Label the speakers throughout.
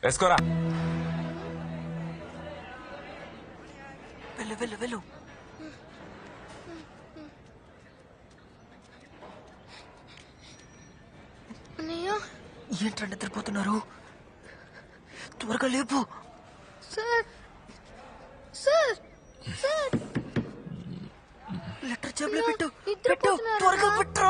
Speaker 1: వేసుకోరా.
Speaker 2: వెళ్ళు వెళ్ళు వెళ్ళు. ఏంట్రా నిద్రపోతున్నారు? త్వరగా లేపు.
Speaker 3: సార్ సార్ సార్
Speaker 2: లెటర్ జేబులో పెట్టు పెట్టు త్వరగా పెట్టు.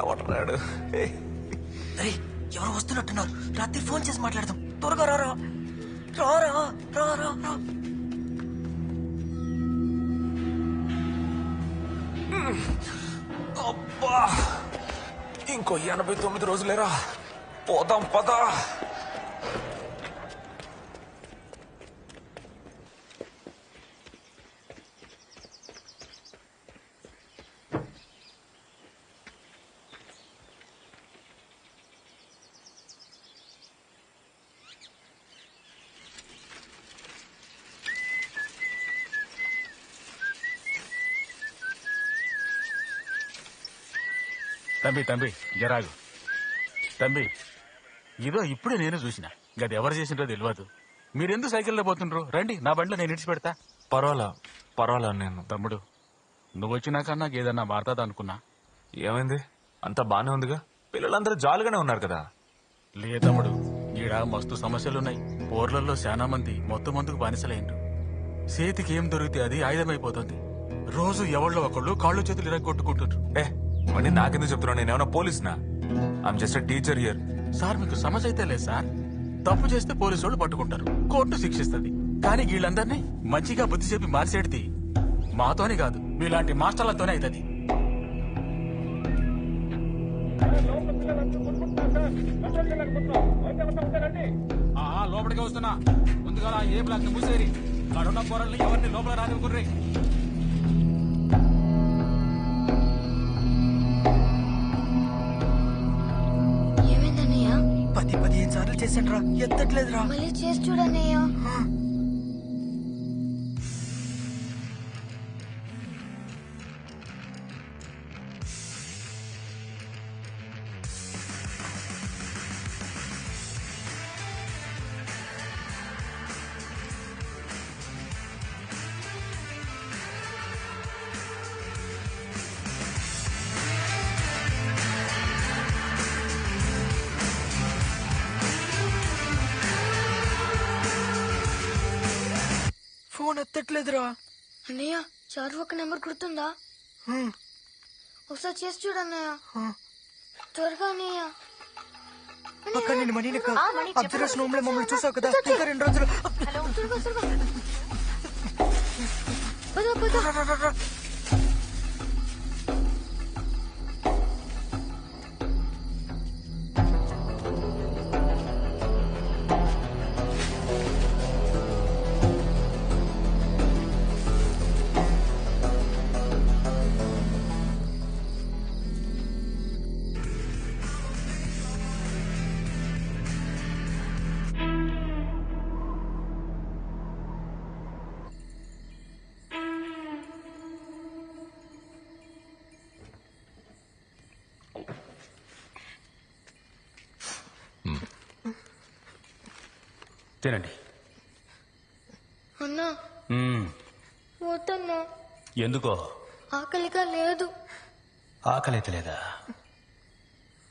Speaker 1: ఎవడరాడు?
Speaker 2: ఎవరు వస్తున్నట్టున్నారు. రాత్రి ఫోన్ చేసి మాట్లాడదాం. త్వరగా రారా రారా రారా రా.
Speaker 1: అబ్బా, ఇంకో 89 రోజులేరా. పోదాం పదా.
Speaker 4: తంబి జరాగు తంబి. ఇదో ఇప్పుడే నేను చూసినా. గది ఎవరు చేసిండ్రో తెలియదు. మీరెందుకు సైకిల్లో పోతుండ్రు? రండి నా బండిలో నేను ఇడిచి పెడతా.
Speaker 1: పర్వాలా నేను.
Speaker 4: తమ్ముడు, నువ్వు వచ్చినాక నాకు ఏదన్నా వార్తా అనుకున్నా.
Speaker 1: ఏమైంది? అంతా బానే ఉందిగా. పిల్లలందరూ జాలుగానే ఉన్నారు కదా.
Speaker 4: లే తమ్ముడు, ఈడ మస్తు సమస్యలున్నాయి. పోర్లలో చాలా మంది మొత్తం మందుకు బానిసలైండ్రు. చేతికి ఏం దొరికితే అది ఆయుధమైపోతుంది. రోజు ఎవళ్ళో ఒకళ్ళు కాళ్ళు చేతులు ఇరగొట్టుకుంటుండ్రు.
Speaker 1: మళ్ళీ నాకెందుకు చెప్తున్నావు? నేనేమన్నా పోలీసునా? I'm just teacher here.
Speaker 4: Sir, మీకు సమస్య అయితే లేదు సార్. తప్పు చేస్తే పోలీసు వాళ్ళు పట్టుకుంటారు, కోర్టు శిక్షిస్తుంది. కానీ వీళ్ళందరినీ మంచిగా బుద్ధి చెప్పి మార్చేడితే మాతోనే కాదు, మీలాంటి మాస్టర్లతోనే అవుతుంది. లోపలికి వస్తున్నా. ముందుగా ఏ బ్లాక్ మూసేరి. కడున్న పోరల్ని ఎవరిని లోపల రానివ్వకుర్రీ.
Speaker 3: ఏమైందన్నయ్య?
Speaker 2: 10-15 సార్లు చేశాను. ఎత్తట్లేదురా.
Speaker 3: మళ్ళీ చేసి చూడన్నయ్య.
Speaker 2: ఫోన్ ఎత్తట్లేదురా.
Speaker 3: అన్నయ్య, చారు ఒక నెంబర్ గుర్తుందా? ఒకసారి చేసి చూడన్నయ్య. త్వరగా అన్నయ్య.
Speaker 2: అక్క నేను మనీని అబ్జర్వేషన్ రూమ్ లో మమ్మల్ని చూసావు కదా. ఇంకా 2 రోజులు.
Speaker 4: తినండి.
Speaker 3: అన్నా వద్దన్నా.
Speaker 4: ఎందుకో?
Speaker 3: ఆకలిగా లేదు.
Speaker 4: ఆకలి అయితే లేదా?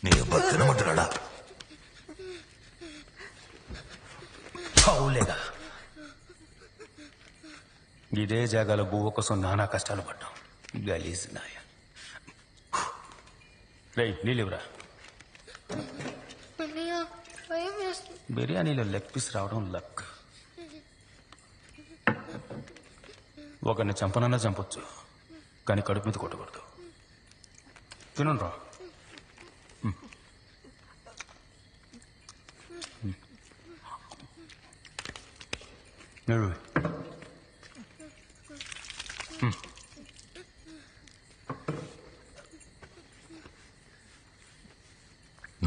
Speaker 5: నీ అబ్బా తినమంటున్నాడా?
Speaker 4: అవులేదా? ఇదే జాగాలో బువ్వ కోసం నానా కష్టాలు పడ్డాం. గలీజ్ నాయ. రేయ్, నీళ్ళివరా. బిర్యానీలో లెగ్ పీస్ రావడం లక్. ఒకరిని చంపనన్నా చంపొచ్చు, కానీ కడుపు మీద కొట్టకూడదు. తినండ్రా.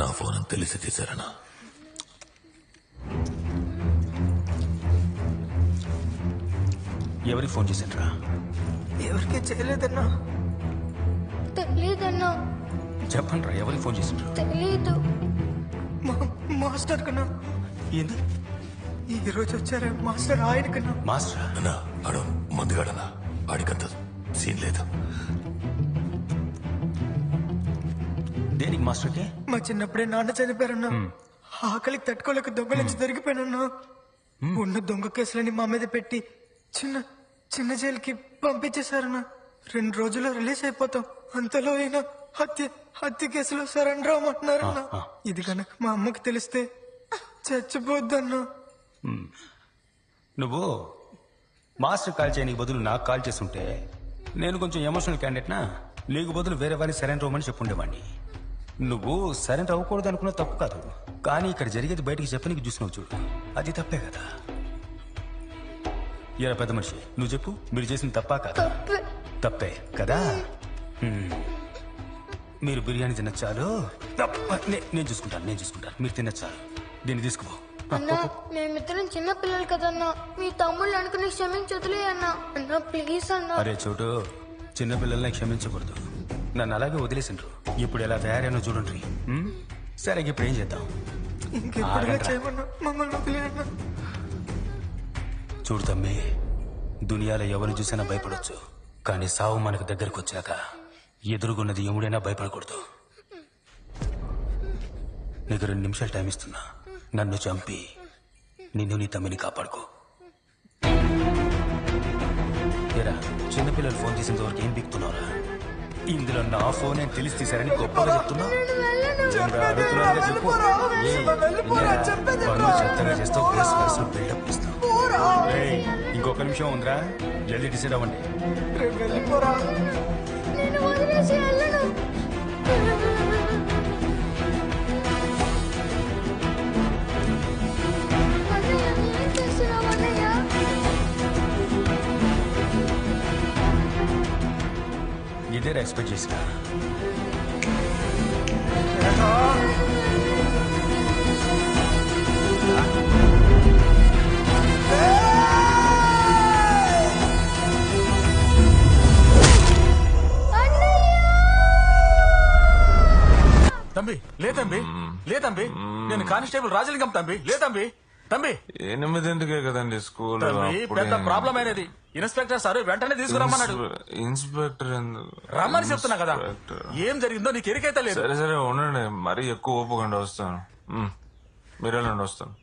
Speaker 5: నా ఫోన్ అని తెలిసి తీశారనా?
Speaker 4: ఎవరికి ఫోన్ చేశారా?
Speaker 2: ఎవరికి చేయలేదన్నా.
Speaker 3: తెలీదన్నా.
Speaker 6: చెప్పండి రా, ఎవరికి ఫోన్ చేసిండ్రు?
Speaker 3: తెలీదు.
Speaker 2: మాస్టర్ కన్నా
Speaker 6: ఏంది
Speaker 2: ఈ రోజు వచ్చారా మాస్టర్? ఆయన కన్నా
Speaker 6: మాస్టరా?
Speaker 5: అన్నా ఆడు మందుగాడనా, ఆడికంత సీన్ లేదు.
Speaker 6: దేనికి మాస్టర్కి?
Speaker 2: మా చిన్నప్పుడే నాన్న చనిపోయారన్నా. ఆకలికి తట్టుకోలేక దొంగల నుంచి దొరికిపోయానన్నా. ఉన్న దొంగ కేసులని మా మీద పెట్టి చిన్న చిన్న జైలుకి పంపించేశారన్నా. 2 రోజుల్లో రిలీజ్ అయిపోతాం. అంతలో అయినా హత్య కేసులో సరెండర్ అవ్వమంటున్నారన్నా. ఇది కనుక మా అమ్మకి తెలిస్తే చచ్చిపోద్దన్నా.
Speaker 6: నువ్వు మాస్టర్ కాల్ చేయడానికి బదులు నాకు కాల్ చేస్తుంటే నేను కొంచెం ఎమోషనల్ క్యాండిడేట్నా, నీకు బదులు వేరే వారిని సరెండర్ అవ్వమని చెప్పుండేవాడిని. నువ్వు సరెండర్ అవ్వకూడదు అనుకున్న తప్పు కాదు, కానీ ఇక్కడ జరిగేది బయటికి చెప్పనికి చూసినావు చూడు, అది తప్పే కదా. ఎరా పెద్ద మనిషి, నువ్వు చెప్పు, మీరు చేసిన తప్పా కాదా? తప్పే కదా. మీరు బిర్యానీ తినచ్చాలు, నేను చూసుకుంటాను. మీరు తినచ్చాలు, దీన్ని తీసుకుపో.
Speaker 3: అన్నా మేమిద్దరం చిన్న పిల్లలు కదన్నా. మీ తమ్ముళ్ళు అనుకుని క్షమించి వదిలేయన్నా. అన్నా ప్లీజ్ అన్నా.
Speaker 6: అరే చోటు, చిన్నపిల్లల్ని క్షమించకూడదు. నన్ను అలాగే వదిలేసిండ్రు, ఇప్పుడు ఎలా తయారైనా చూడండి. సరే ఇప్పుడు ఏం చేద్దాం?
Speaker 2: ఇంకెప్పుడు చేయమన్నా మమ్మల్ని వదిలేయన్నా.
Speaker 6: చూడు తమ్మి, దునియాలో ఎవరిని చూసినా భయపడొచ్చు, కానీ సావు మనకు దగ్గరకు వచ్చాక ఎదురుగున్నది ఎముడైనా భయపడకూడదు. నీకు 2 నిమిషాలు టైం ఇస్తున్నా, నన్ను చంపి నిన్ను నీ తమ్మిని కాపాడుకో. ఏరా, చిన్నపిల్లలు ఫోన్ చేసేంత వరకు ఏం బిక్తున్నావురా? ఇందులో నా ఫోన్ అని తెలిసి తీశారని గొప్పగా చెప్తున్నావు. చెత్తగా చేస్తావు, ప్లస్ వరుసలో బిల్డప్ ఇస్తావు. ఇంకొక నిమిషం ఉందిరా, జల్దీ డిసైడ్ అవ్వండి.
Speaker 3: నేను వదిలేసి వెళ్ళను. అన్నయ్య, ఏం చేస్తున్నావు అన్నయ్య?
Speaker 6: ఇదేరా ఎక్స్పెక్ట్ చేసిన.
Speaker 4: తంబి లే తంబి, నేను కానిస్టేబుల్ రాజలింగం తంబి. లే తంబి.
Speaker 1: 8 కదండి స్కూల్.
Speaker 4: పెద్ద ప్రాబ్లం అయినది. ఇన్స్పెక్టర్ సార్ వెంటనే తీసుకురమ్మన్నాడు.
Speaker 1: ఇన్స్పెక్టర్
Speaker 4: రమ్మని చెప్తున్నా కదా, ఏం జరిగిందో నీకు ఎరికైతే లేదు.
Speaker 1: సరే ఉండండి, మరీ ఎక్కువ ఓపుకుండా వస్తాను. మీరు వెళ్ళండి, వస్తాను.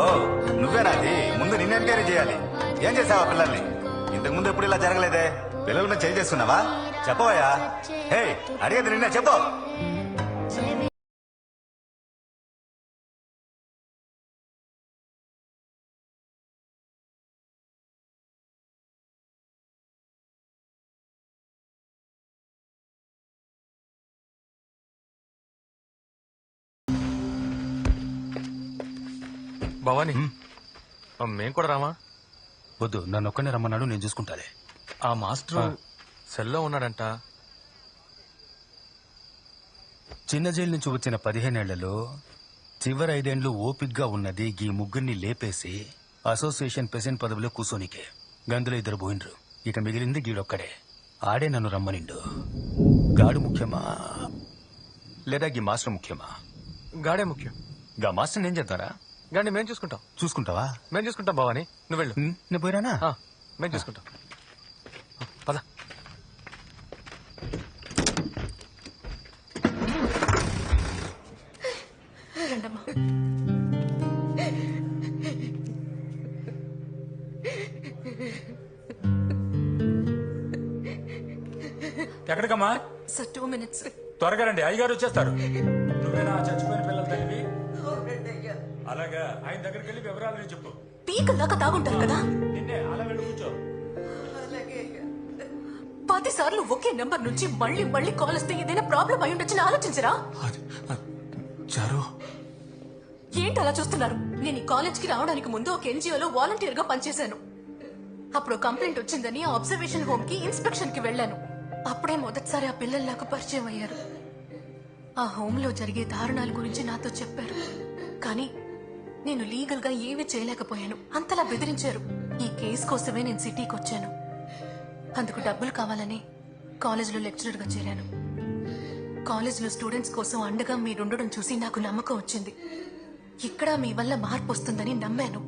Speaker 7: ఓ నువ్వేనా అది? ముందు నిన్ను ఎంక్వైరీ చేయాలి. ఏం చేసావా పిల్లల్ని? ఇంతకు ముందు ఎప్పుడు ఇలా జరగలేదే. పిల్లలను చేంజ్ చేసుకున్నావా? చెప్పవయ్యా. హే, అడిగేది నిన్నే, చెప్పు.
Speaker 8: భవాని, మేం కూడా రామా?
Speaker 6: వద్దు, నన్ను ఒక్కనే రమ్మన్నాడు, నేను చూసుకుంటాలే.
Speaker 8: ఆ మాస్టర్ సెల్లో ఉన్నాడంట.
Speaker 6: చిన్న జైలు నుంచి వచ్చిన 15 ఏళ్లలో చివరి 5 ఏళ్లు ఓపిగ్గా ఉన్నది ఈ ముగ్గురిని లేపేసి అసోసియేషన్ ప్రెసిడెంట్ పదవిలో కూసోనికే. గందులో 2 పోయినరు, ఇక మిగిలింది గీడొక్కడే. ఆడే నన్ను రమ్మనిండు. గాడు ముఖ్యమా లేదా గీ మాస్టర్ ముఖ్యమా?
Speaker 8: గాడే ముఖ్యం.
Speaker 6: గా మాస్టర్ ఏం చేద్దారా?
Speaker 8: గాడిని మేం చూసుకుంటాం.
Speaker 6: చూసుకుంటావా?
Speaker 8: మేం చూసుకుంటాం భవాని, నువ్వు వెళ్ళు.
Speaker 6: నేను పోయిరానా?
Speaker 8: మేము చూసుకుంటాం పద.
Speaker 9: రండమ్మా.
Speaker 1: ఎక్కడికమ్మా?
Speaker 9: Sir 2 minutes.
Speaker 1: త్వరగా రండి, అయ్యగారు వచ్చేస్తారు. నువ్వేనా చచ్చిపోయిన పిల్లల తల్లివి? అలాగా, ఆయన దగ్గరికి వెళ్ళి వివరాలు చెప్పు.
Speaker 9: పీకల దాకా తాగుంటారు కదా.
Speaker 1: నిన్నే అలా వెళ్ళి కూర్చో.
Speaker 9: 10 సార్లు ఒకే నెంబర్ నుంచి మళ్ళీ మళ్ళీ కాల్ వస్తే ఏదైనా ప్రాబ్లం అయి ఉండొచ్చని ఆలోచించరా?
Speaker 1: చారు,
Speaker 9: ఏంటి అలా చూస్తున్నారు? నేను ఈ కాలేజ్కి రావడానికి ముందు ఒక ఎన్జిఓలో వాలంటీర్ గా పనిచేశాను. అప్పుడు కంప్లైంట్ వచ్చిందని ఆ అబ్జర్వేషన్ హోమ్ కి ఇన్స్పెక్షన్ కి వెళ్ళాను. అప్పుడే మొదటిసారి ఆ పిల్లలు నాకు పరిచయం అయ్యారు. ఆ హోమ్ లో జరిగే దారుణాల గురించి నాతో చెప్పారు. కానీ నేను లీగల్ గా ఏమీ చేయలేకపోయాను. అంతలా బెదిరించారు. ఈ కేసు కోసమే నేను సిటీకి వచ్చాను. అందుకు డబ్బులు కావాలని కాలేజీలో లెక్చరర్ గా చేరాను. కాలేజీలో స్టూడెంట్స్ కోసం అండగా మీరుండడం చూసి నాకు నమ్మకం వచ్చింది. ఇక్కడ మీ వల్ల మార్పు వస్తుందని నమ్మాను.